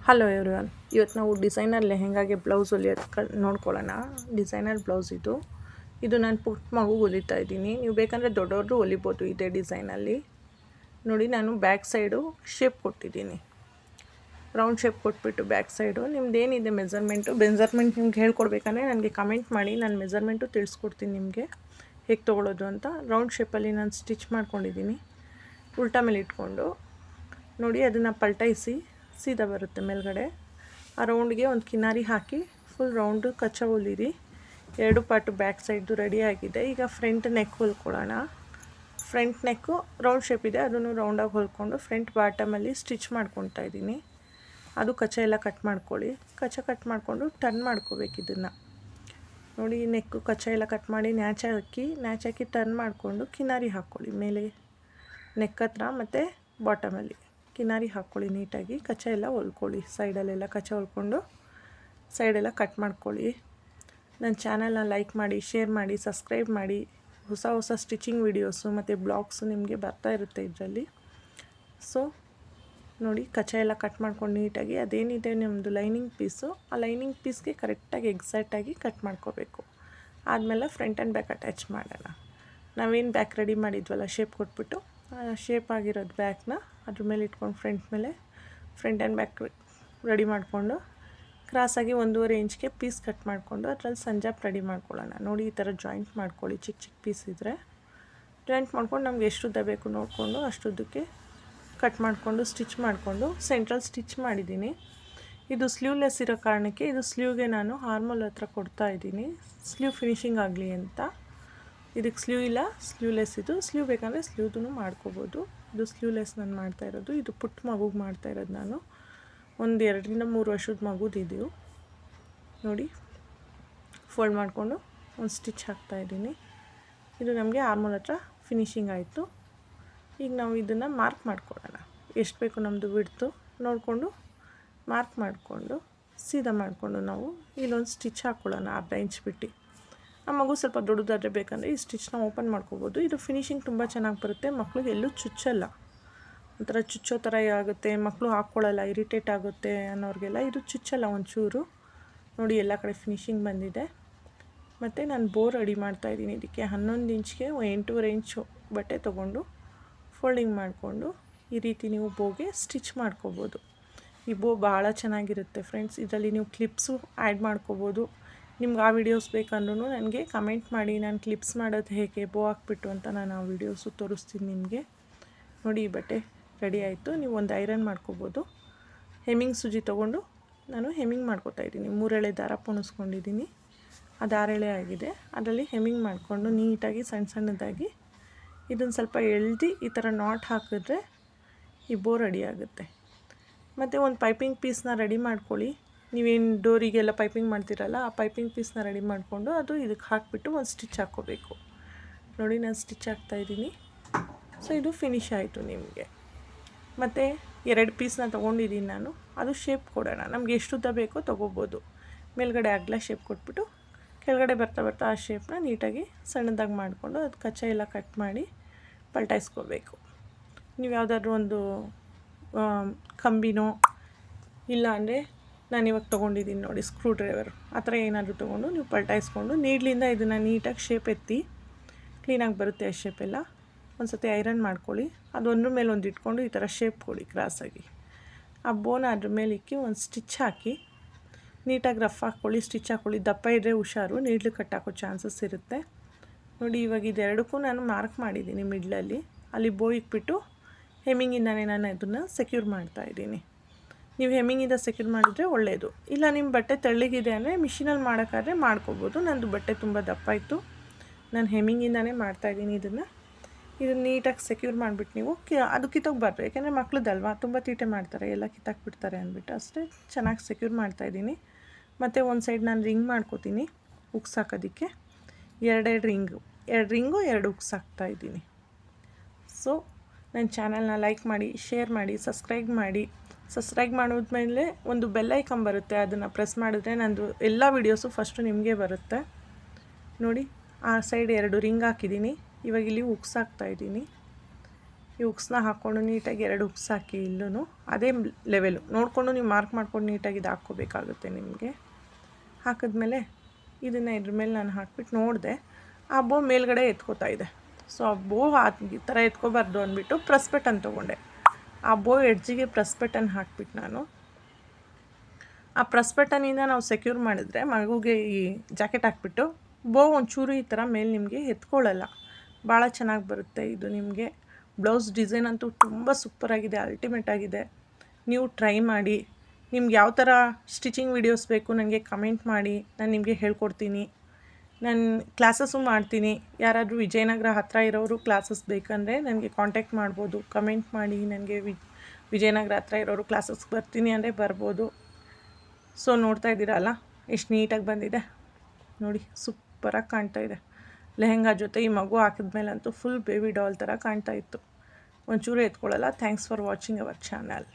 Hello everyone, ಇವತ್ತು ನಾವು designer ಲೆಹೆಂಗಾಗೆ blouse ಹೊಲಿಯೋದು ನೋಡ್ಕೊಳ್ಳೋಣ. ಡಿಸೈನರ್ ಬ್ಲೌಸ್ ಇದು ನಾನು ಪುಟ್ಟ ಮಗು ಹೊಲಿತಾ ಇದ್ದೀನಿ. ನೀವು ಬೇಕಂದರೆ ದೊಡ್ಡವ್ರದ್ದು ಹೊಲಿಬೋದು ಇದೇ ಡಿಸೈನಲ್ಲಿ. ನೋಡಿ, ನಾನು ಬ್ಯಾಕ್ ಸೈಡು ಶೇಪ್ ಕೊಟ್ಟಿದ್ದೀನಿ, ರೌಂಡ್ ಶೇಪ್ ಕೊಟ್ಬಿಟ್ಟು ಬ್ಯಾಕ್ ಸೈಡು ನಿಮ್ದೇನಿದೆ ಮೆಜರ್ಮೆಂಟ್ ನಿಮ್ಗೆ ಹೇಳ್ಕೊಡ್ಬೇಕಂದ್ರೆ ನನಗೆ ಕಮೆಂಟ್ ಮಾಡಿ, ನಾನು ಮೆಜರ್ಮೆಂಟು ತಿಳಿಸ್ಕೊಡ್ತೀನಿ ನಿಮಗೆ ಹೇಗೆ ತೊಗೊಳ್ಳೋದು ಅಂತ. ರೌಂಡ್ ಶೇಪಲ್ಲಿ ನಾನು ಸ್ಟಿಚ್ ಮಾಡ್ಕೊಂಡಿದ್ದೀನಿ ಉಲ್ಟಾ ಮೇಲೆ ಇಟ್ಕೊಂಡು. ನೋಡಿ, ಅದನ್ನು ಪಲ್ಟಾಯಿಸಿ ಸೀದಾ ಬರುತ್ತೆ ಮೇಲ್ಗಡೆ. ಆ ರೌಂಡ್ಗೆ ಒಂದು ಕಿನಾರಿ ಹಾಕಿ ಫುಲ್ ರೌಂಡು ಕಚ್ಚಾ ಹೊಲಿರಿ. 2 ಪಾರ್ಟು ಬ್ಯಾಕ್ ಸೈಡ್ದು ರೆಡಿ ಆಗಿದೆ. ಈಗ ಫ್ರಂಟ್ ನೆಕ್ ಹೊಲ್ಕೊಳ್ಳೋಣ. ಫ್ರಂಟ್ ನೆಕ್ಕು ರೌಂಡ್ ಶೇಪ್ ಇದೆ, ಅದನ್ನು ರೌಂಡಾಗಿ ಹೊಲ್ಕೊಂಡು ಫ್ರಂಟ್ ಬಾಟಮಲ್ಲಿ ಸ್ಟಿಚ್ ಮಾಡ್ಕೊತಾ ಇದ್ದೀನಿ. ಅದು ಕಚ್ಚಾ ಎಲ್ಲ ಕಟ್ ಮಾಡ್ಕೊಳ್ಳಿ. ಕಚ್ಚಾ ಕಟ್ ಮಾಡಿಕೊಂಡು ಟರ್ನ್ ಮಾಡ್ಕೋಬೇಕು ಇದನ್ನು. ನೋಡಿ, ನೆಕ್ಕು ಕಚ್ಚಾ ಎಲ್ಲ ಕಟ್ ಮಾಡಿ ನ್ಯಾಚ್ ಹಾಕಿ ಟರ್ನ್ ಮಾಡಿಕೊಂಡು ಕಿನಾರಿ ಹಾಕ್ಕೊಳ್ಳಿ ಮೇಲೆ ನೆಕ್ ಹತ್ರ ಮತ್ತು ಬಾಟಮಲ್ಲಿ ಕಿನಾರಿ ಹಾಕ್ಕೊಳ್ಳಿ. ನೀಟಾಗಿ ಕಚ್ಚಾ ಎಲ್ಲ ಹೊಲ್ಕೊಳ್ಳಿ. ಸೈಡಲ್ಲೆಲ್ಲ ಕಚ್ಚಾ ಹೊಲ್ಕೊಂಡು ಸೈಡೆಲ್ಲ ಕಟ್ ಮಾಡ್ಕೊಳ್ಳಿ. ನನ್ನ ಚಾನಲ್ನ ಲೈಕ್ ಮಾಡಿ, ಶೇರ್ ಮಾಡಿ, ಸಬ್ಸ್ಕ್ರೈಬ್ ಮಾಡಿ. ಹೊಸ ಸ್ಟಿಚಿಂಗ್ ವೀಡಿಯೋಸು ಮತ್ತು ಬ್ಲಾಗ್ಸು ನಿಮಗೆ ಬರ್ತಾ ಇರುತ್ತೆ ಇದರಲ್ಲಿ. ಸೊ ನೋಡಿ, ಕಚ್ಚಾ ಎಲ್ಲ ಕಟ್ ಮಾಡ್ಕೊಂಡು ನೀಟಾಗಿ ಅದೇನಿದೆ ನಿಮ್ಮದು ಲೈನಿಂಗ್ ಪೀಸು, ಆ ಲೈನಿಂಗ್ ಪೀಸ್ಗೆ ಕರೆಕ್ಟಾಗಿ ಎಕ್ಸಾಕ್ಟಾಗಿ ಕಟ್ ಮಾಡ್ಕೋಬೇಕು. ಆದಮೇಲೆ ಫ್ರಂಟ್ ಆ್ಯಂಡ್ ಬ್ಯಾಕ್ ಅಟ್ಯಾಚ್ ಮಾಡೋಣ. ನಾವೇನು ಬ್ಯಾಕ್ ರೆಡಿ ಮಾಡಿದ್ವಲ್ಲ ಶೇಪ್ ಕೊಟ್ಬಿಟ್ಟು, ಶೇಪ್ ಆಗಿರೋದು ಬ್ಯಾಕ್ನ ಅದ್ರ ಮೇಲೆ ಇಟ್ಕೊಂಡು ಫ್ರಂಟ್ ಆ್ಯಂಡ್ ಬ್ಯಾಕ್ ರೆಡಿ ಮಾಡಿಕೊಂಡು ಕ್ರಾಸಾಗಿ 1.5 ಇಂಚ್ಗೆ ಪೀಸ್ ಕಟ್ ಮಾಡಿಕೊಂಡು ಅದರಲ್ಲಿ ಸಂಜಾಪ್ ರೆಡಿ ಮಾಡ್ಕೊಳ್ಳೋಣ. ನೋಡಿ, ಈ ಥರ ಜಾಯಿಂಟ್ ಮಾಡ್ಕೊಳ್ಳಿ. ಚಿಕ್ಕ ಪೀಸ್ ಇದ್ದರೆ ಜಾಯಿಂಟ್ ಮಾಡ್ಕೊಂಡು ನಮ್ಗೆ ಎಷ್ಟು ಉದ್ದ ಬೇಕು ನೋಡಿಕೊಂಡು ಅಷ್ಟುದ್ದಕ್ಕೆ ಕಟ್ ಮಾಡಿಕೊಂಡು ಸ್ಟಿಚ್ ಮಾಡಿಕೊಂಡು ಸೆಂಟ್ರಲ್ ಸ್ಟಿಚ್ ಮಾಡಿದ್ದೀನಿ. ಇದು ಸ್ಲೀವ್ಲೆಸ್ ಇರೋ ಕಾರಣಕ್ಕೆ ಇದು ಸ್ಲೀವ್ಗೆ ನಾನು ಆರ್ಮೋಲ್ ಹತ್ರ ಕೊಡ್ತಾಯಿದ್ದೀನಿ, ಸ್ಲೀವ್ ಫಿನಿಶಿಂಗ್ ಆಗಲಿ ಅಂತ. ಇದಕ್ಕೆ ಸ್ಲೀವ್ ಇಲ್ಲ, ಸ್ಲೀವ್ಲೆಸ್ ಇದು. ಸ್ಲೀವ್ ಬೇಕಂದರೆ ಸ್ಲೀವ್ದು ಮಾಡ್ಕೋಬೋದು. ಇದು ಸ್ಲೀವ್ಲೆಸ್ ನಾನು ಮಾಡ್ತಾಯಿರೋದು. ಇದು ಪುಟ್ಟ ಮಗುಗೆ ಮಾಡ್ತಾಯಿರೋದು ನಾನು. ಒಂದು 2 ರಿಂದ 3 ವರ್ಷದ ಮಗುದಿದ್ದು. ನೋಡಿ, ಫೋಲ್ಡ್ ಮಾಡಿಕೊಂಡು ಒಂದು ಸ್ಟಿಚ್ ಹಾಕ್ತಾಯಿದ್ದೀನಿ. ಇದು ನಮಗೆ ಆರ್ಮೋಲ್ ಹತ್ರ ಫಿನಿಶಿಂಗ್ ಆಯಿತು. ಈಗ ನಾವು ಇದನ್ನು ಮಾರ್ಕ್ ಮಾಡ್ಕೊಳ್ಳೋಣ. ಎಷ್ಟು ಬೇಕು ನಮ್ಮದು ವಿಡ್ತು ನೋಡಿಕೊಂಡು ಮಾರ್ಕ್ ಮಾಡಿಕೊಂಡು ಸೀದಾ ಮಾಡಿಕೊಂಡು ನಾವು ಇಲ್ಲೊಂದು ಸ್ಟಿಚ್ ಹಾಕ್ಕೊಳ್ಳೋಣ. 1/2 ಇಂಚ್ ಬಿಟ್ಟು. ಆ ಮಗು ಸ್ವಲ್ಪ ದೊಡ್ಡದಾದರೆ ಬೇಕಂದರೆ ಈ ಸ್ಟಿಚ್ನ ಓಪನ್ ಮಾಡ್ಕೋಬೋದು. ಇದು ಫಿನಿಶಿಂಗ್ ತುಂಬ ಚೆನ್ನಾಗಿ ಬರುತ್ತೆ. ಮಕ್ಕಳಿಗೆ ಎಲ್ಲೂ ಚುಚ್ಚಲ್ಲ, ಒಂಥರ ಚುಚ್ಚೋ ಥರ ಆಗುತ್ತೆ, ಮಕ್ಕಳು ಹಾಕ್ಕೊಳ್ಳಲ್ಲ, ಇರಿಟೇಟ್ ಆಗುತ್ತೆ ಅನ್ನೋರಿಗೆಲ್ಲ ಇದು ಚುಚ್ಚಲ್ಲ ಒಂಚೂರು. ನೋಡಿ, ಎಲ್ಲ ಕಡೆ ಫಿನಿಶಿಂಗ್ ಬಂದಿದೆ. ಮತ್ತು ನಾನು ಬೋ ರೆಡಿ ಮಾಡ್ತಾಯಿದ್ದೀನಿ. ಇದಕ್ಕೆ 11 ಇಂಚ್ಗೆ 8.5 ಇಂಚು ಬಟ್ಟೆ ತೊಗೊಂಡು ಫೋಲ್ಡಿಂಗ್ ಮಾಡಿಕೊಂಡು ಈ ರೀತಿ ನೀವು ಬೋಗೆ ಸ್ಟಿಚ್ ಮಾಡ್ಕೋಬೋದು. ಈ ಬೋ ಭಾಳ ಚೆನ್ನಾಗಿರುತ್ತೆ ಫ್ರೆಂಡ್ಸ್. ಇದರಲ್ಲಿ ನೀವು ಕ್ಲಿಪ್ಸು ಆ್ಯಡ್ ಮಾಡ್ಕೋಬೋದು. ನಿಮ್ಗೆ ಆ ವಿಡಿಯೋಸ್ ಬೇಕಂದ್ರೂ ನನಗೆ ಕಮೆಂಟ್ ಮಾಡಿ, ನಾನು ಕ್ಲಿಪ್ಸ್ ಮಾಡೋದು ಹೇಗೆ ಬೋ ಹಾಕ್ಬಿಟ್ಟು ಅಂತ ನಾನು ಆ ವಿಡಿಯೋಸು ತೋರಿಸ್ತೀನಿ ನಿಮಗೆ. ನೋಡಿ, ಈ ಬಟ್ಟೆ ರೆಡಿ ಆಯಿತು. ನೀವು ಒಂದು ಐರನ್ ಮಾಡ್ಕೋಬೋದು. ಹೆಮ್ಮಿಂಗ್ ಸೂಜಿ ತೊಗೊಂಡು ನಾನು ಹೆಮ್ಮಿಂಗ್ ಮಾಡ್ಕೋತಾ ಇದ್ದೀನಿ. 3 ಎಳೆ ದಾರ ಪೋಣಿಸ್ಕೊಂಡಿದ್ದೀನಿ. ಅದು 6 ಎಳೆ ಆಗಿದೆ. ಅದರಲ್ಲಿ ಹೆಮ್ಮಿಂಗ್ ಮಾಡಿಕೊಂಡು ನೀಟಾಗಿ ಸಣ್ಣದಾಗಿ ಇದನ್ನು ಸ್ವಲ್ಪ ಎಳ್ದು ಈ ಥರ ನಾಟ್ ಹಾಕಿದ್ರೆ ಈ ಬೋ ರೆಡಿ ಆಗುತ್ತೆ. ಮತ್ತು ಒಂದು ಪೈಪಿಂಗ್ ಪೀಸ್ನ ರೆಡಿ ಮಾಡ್ಕೊಳ್ಳಿ. ನೀವೇನು ಡೋರಿಗೆಲ್ಲ ಪೈಪಿಂಗ್ ಮಾಡ್ತೀರಲ್ಲ, ಆ ಪೈಪಿಂಗ್ ಪೀಸ್ನ ರೆಡಿ ಮಾಡಿಕೊಂಡು ಅದು ಇದಕ್ಕೆ ಹಾಕಿಬಿಟ್ಟು ಒಂದು ಸ್ಟಿಚ್ ಹಾಕ್ಕೋಬೇಕು. ನೋಡಿ, ನಾನು ಸ್ಟಿಚ್ ಹಾಕ್ತಾಯಿದ್ದೀನಿ. ಸೊ ಇದು ಫಿನಿಶ್ ಆಯಿತು ನಿಮಗೆ. ಮತ್ತು 2 ಪೀಸ್ನ ತೊಗೊಂಡಿದ್ದೀನಿ ನಾನು. ಅದು ಶೇಪ್ ಕೊಡೋಣ. ನಮ್ಗೆ ಎಷ್ಟು ಉದ್ದ ಬೇಕೋ ತೊಗೋಬೋದು. ಮೇಲ್ಗಡೆ ಅಗಲ ಶೇಪ್ ಕೊಟ್ಬಿಟ್ಟು ಕೆಳಗಡೆ ಬರ್ತಾ ಆ ಶೇಪ್ನ ನೀಟಾಗಿ ಸಣ್ಣದಾಗಿ ಮಾಡಿಕೊಂಡು ಅದು ಕಚ್ಚಾ ಎಲ್ಲ ಕಟ್ ಮಾಡಿ ಪಲ್ಟಾಯಿಸ್ಕೋಬೇಕು. ನೀವು ಯಾವುದಾದ್ರೂ ಒಂದು ಕಂಬಿನೋ ಇಲ್ಲ ಅಂದರೆ ನಾನಿವಾಗ ತೊಗೊಂಡಿದ್ದೀನಿ ನೋಡಿ ಸ್ಕ್ರೂ ಡ್ರೈವರು, ಆ ಥರ ಏನಾದರೂ ತೊಗೊಂಡು ನೀವು ಪಲ್ಟಾಯಿಸ್ಕೊಂಡು ನೀಡ್ಲಿಂದ ಇದನ್ನು ನೀಟಾಗಿ ಶೇಪ್ ಎತ್ತಿ ಕ್ಲೀನಾಗಿ ಬರುತ್ತೆ ಆ ಶೇಪೆಲ್ಲ. ಒಂದು ಸತಿ ಐರನ್ ಮಾಡ್ಕೊಳ್ಳಿ. ಅದು ಒಂದ್ರ ಮೇಲೆ ಒಂದು ಇಟ್ಕೊಂಡು ಈ ಥರ ಶೇಪ್ ಕೊಡಿ ಕ್ರಾಸಾಗಿ. ಆ ಬೋನ ಅದ್ರ ಮೇಲೆ ಇಕ್ಕಿ ಒಂದು ಸ್ಟಿಚ್ ಹಾಕಿ ನೀಟಾಗಿ ರಫ್ ಹಾಕ್ಕೊಳ್ಳಿ. ಸ್ಟಿಚ್ ಹಾಕ್ಕೊಳ್ಳಿ. ದಪ್ಪ ಇದ್ದರೆ ಹುಷಾರು, ನೀಡ್ಲು ಕಟ್ ಹಾಕೋ ಚಾನ್ಸಸ್ ಇರುತ್ತೆ. ನೋಡಿ, ಇವಾಗ ಇದೆರಡಕ್ಕೂ ನಾನು ಮಾರ್ಕ್ ಮಾಡಿದ್ದೀನಿ ಮಿಡ್ಲಲ್ಲಿ. ಅಲ್ಲಿ ಬೋ ಇಕ್ಬಿಟ್ಟು ಹೆಮ್ಮಿಂಗಿಂದಾನೆ ನಾನು ಅದನ್ನು ಸೆಕ್ಯೂರ್ ಮಾಡ್ತಾಯಿದ್ದೀನಿ. ನೀವು ಹೆಮ್ಮಿಂಗಿಂದ ಸೆಕ್ಯೂರ್ ಮಾಡಿದರೆ ಒಳ್ಳೆಯದು. ಇಲ್ಲ ನಿಮ್ಮ ಬಟ್ಟೆ ತೆಳ್ಳಗಿದೆ ಅಂದರೆ ಮಿಷಿನಲ್ಲಿ ಮಾಡೋಕ್ಕಾದ್ರೆ ಮಾಡ್ಕೋಬೋದು. ನಂದು ಬಟ್ಟೆ ತುಂಬ ದಪ್ಪ ಇತ್ತು, ನಾನು ಹೆಮ್ಮಿಂಗಿಂದಾನೇ ಮಾಡ್ತಾಯಿದ್ದೀನಿ. ಇದನ್ನು ನೀಟಾಗಿ ಸೆಕ್ಯೂರ್ ಮಾಡಿಬಿಟ್ಟು ನೀವು ಅದು ಕಿತ್ತೋಗ್ಬಾರ್ದು. ಯಾಕೆಂದರೆ ಮಕ್ಕಳದಲ್ವಾ, ತುಂಬ ತೀಟೆ ಮಾಡ್ತಾರೆ, ಎಲ್ಲ ಕಿತ್ತಾಕ್ಬಿಡ್ತಾರೆ ಅಂದ್ಬಿಟ್ಟು ಅಷ್ಟೇ ಚೆನ್ನಾಗಿ ಸೆಕ್ಯೂರ್ ಮಾಡ್ತಾಯಿದ್ದೀನಿ. ಮತ್ತು ಒಂದು ಸೈಡ್ ನಾನು ರಿಂಗ್ ಮಾಡ್ಕೋತೀನಿ ಉಕ್ಸ್ ಹಾಕೋದಕ್ಕೆ. 2 ರಿಂಗು 2 ಉಕ್ಸ್ ಹಾಕ್ತಾಯಿದ್ದೀನಿ. ಸೊ ನನ್ನ ಚಾನಲ್ನ ಲೈಕ್ ಮಾಡಿ, ಶೇರ್ ಮಾಡಿ, ಸಬ್ಸ್ಕ್ರೈಬ್ ಮಾಡಿ. ಸಬ್ಸ್ಕ್ರೈಬ್ ಮಾಡಿದ್ಮೇಲೆ ಒಂದು ಬೆಲ್ ಐಕಾನ್ ಬರುತ್ತೆ, ಅದನ್ನು ಪ್ರೆಸ್ ಮಾಡಿದ್ರೆ ನಂದು ಎಲ್ಲ ವೀಡಿಯೋಸು ಫಸ್ಟು ನಿಮಗೆ ಬರುತ್ತೆ. ನೋಡಿ, ಆ ಸೈಡ್ 2 ರಿಂಗ್ ಹಾಕಿದ್ದೀನಿ. ಇವಾಗ ಇಲ್ಲಿ ಉಕ್ಸ್ ಹಾಕ್ತಾಯಿದ್ದೀನಿ. ಈ ಹುಕ್ಸ್ನ ಹಾಕ್ಕೊಂಡು ನೀಟಾಗಿ 2 ಹುಕ್ಸ್ ಹಾಕಿ ಇಲ್ಲೂ ಅದೇ ಲೆವೆಲು ನೋಡಿಕೊಂಡು ನೀವು ಮಾರ್ಕ್ ಮಾಡ್ಕೊಂಡು ನೀಟಾಗಿ ಇದು ಹಾಕ್ಕೋಬೇಕಾಗುತ್ತೆ ನಿಮಗೆ. ಹಾಕಿದ್ಮೇಲೆ ಇದನ್ನು ಇದ್ರ ಮೇಲೆ ನಾನು ಹಾಕ್ಬಿಟ್ಟು ನೋಡಿದೆ ಆ ಬೋ ಮೇಲ್ಗಡೆ ಎತ್ಕೋತಾ ಇದೆ. ಸೊ ಆ ಬೋ ಈ ಥರ ಎತ್ಕೋಬಾರ್ದು ಅಂದ್ಬಿಟ್ಟು ಪ್ರೆಸ್ ಬಟನ್ ತೊಗೊಂಡೆ. ಆ ಬೋ ಎಡ್ಜಿಗೆ ಪ್ರೆಸ್ ಬಟನ್ ಹಾಕ್ಬಿಟ್ಟು ನಾನು ಆ ಪ್ರೆಸ್ ಬಟನಿಂದ ನಾವು ಸೆಕ್ಯೂರ್ ಮಾಡಿದ್ರೆ ಮಗುಗೆ ಈ ಜಾಕೆಟ್ ಹಾಕ್ಬಿಟ್ಟು ಬೋ ಒಂಚೂರು ಈ ಥರ ಮೇಲೆ ನಿಮಗೆ ಎತ್ಕೊಳ್ಳಲ್ಲ, ಭಾಳ ಚೆನ್ನಾಗಿ ಬರುತ್ತೆ. ಇದು ನಿಮಗೆ ಬ್ಲೌಸ್ ಡಿಸೈನ್ ಅಂತೂ ತುಂಬ ಸೂಪರಾಗಿದೆ, ಅಲ್ಟಿಮೇಟ್ ಆಗಿದೆ. ನೀವು ಟ್ರೈ ಮಾಡಿ. ನಿಮ್ಗೆ ಯಾವ ಥರ ಸ್ಟಿಚಿಂಗ್ ವೀಡಿಯೋಸ್ ಬೇಕು ನನಗೆ ಕಮೆಂಟ್ ಮಾಡಿ, ನಾನು ನಿಮಗೆ ಹೇಳ್ಕೊಡ್ತೀನಿ. ನಾನು ಕ್ಲಾಸಸ್ಸು ಮಾಡ್ತೀನಿ. ಯಾರಾದರೂ ವಿಜಯನಗರ ಹತ್ತಿರ ಇರೋರು ಕ್ಲಾಸಸ್ ಬೇಕಂದರೆ ನನಗೆ ಕಾಂಟ್ಯಾಕ್ಟ್ ಮಾಡ್ಬೋದು. ಕಮೆಂಟ್ ಮಾಡಿ, ನನಗೆ ವಿಜಯನಗರ ಹತ್ತಿರ ಇರೋರು ಕ್ಲಾಸಸ್ಗೆ ಬರ್ತೀನಿ ಅಂದರೆ ಬರ್ಬೋದು. ಸೊ ನೋಡ್ತಾ ಇದ್ದೀರಲ್ಲ ಎಷ್ಟು ನೀಟಾಗಿ ಬಂದಿದೆ ನೋಡಿ, ಸೂಪರಾಗಿ ಕಾಣ್ತಾ ಇದೆ. ಲೆಹೆಂಗಾ ಜೊತೆ ಈ ಮಗು ಹಾಕಿದ್ಮೇಲಂತೂ ಫುಲ್ ಬೇಬಿ ಡಾಲ್ ಥರ ಕಾಣ್ತಾ ಇತ್ತು, ಒಂಚೂರು ಎತ್ಕೊಳ್ಳಲ್ಲ. Thanks for watching our channel.